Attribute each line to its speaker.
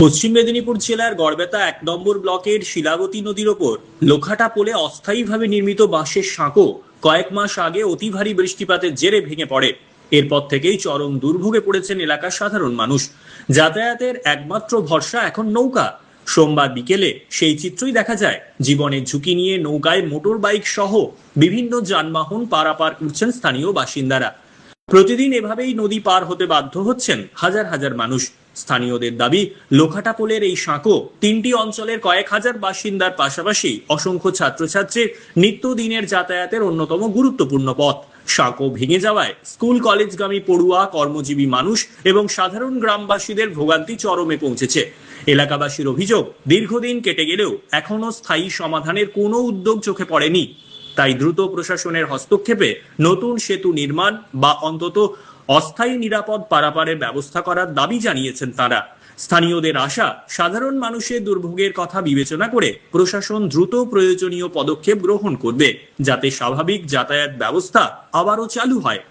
Speaker 1: পশ্চিম মেদিনীপুর জেলার গড়বেতা ১ নম্বর ব্লকের শিলাবতী নদীর ওপর লোখাটা পোলে অস্থায়ীভাবে নির্মিত বাঁশের সাঁকো কয়েক মাস আগে অতি ভারী বৃষ্টিপাতের জেরে ভেঙে পড়ে। এরপর থেকেই চরম দুর্ভোগে পড়েছেন এলাকার সাধারণ মানুষ। যাতায়াতের একমাত্র ভরসা এখন নৌকা। সোমবার বিকেলে সেই চিত্রই দেখা যায়। জীবনের ঝুঁকি নিয়ে নৌকায় মোটর বাইক সহ বিভিন্ন যানবাহন পারাপার করছেন স্থানীয় বাসিন্দারা। প্রতিদিন এভাবেই নদী পার হতে বাধ্য হচ্ছেন হাজার হাজার মানুষ। স্থানীয়দের দাবি, লোখাটা পোলের এই সাঁকো ৩টি অঞ্চলের কয়েক হাজার বাসিন্দার পাশাপাশি অসংখ্য ছাত্রছাত্রীর নিত্যদিনের যাতায়াতের অন্যতম গুরুত্বপূর্ণ পথ। সাঁকো ভেঙে যাওয়ায় স্কুল কলেজগামী পড়ুয়া, কর্মজীবী মানুষ এবং সাধারণ গ্রামবাসীদের ভোগান্তি চরমে পৌঁছেছে। এলাকাবাসীর অভিযোগ, দীর্ঘদিন কেটে গেলেও এখনো স্থায়ী সমাধানের কোনো উদ্যোগ চোখে পড়েনি। তাই দ্রুত প্রশাসনের হস্তক্ষেপে নতুন সেতু নির্মাণ বা অন্তত অস্থায়ী নিরাপদ পারাপারের ব্যবস্থা করার দাবি জানিয়েছেন তারা। স্থানীয়দের আশা, সাধারণ মানুষের দুর্ভোগের কথা বিবেচনা করে প্রশাসন দ্রুত প্রয়োজনীয় পদক্ষেপ গ্রহণ করবে, যাতে স্বাভাবিক যাতায়াত ব্যবস্থা আবারও চালু হয়।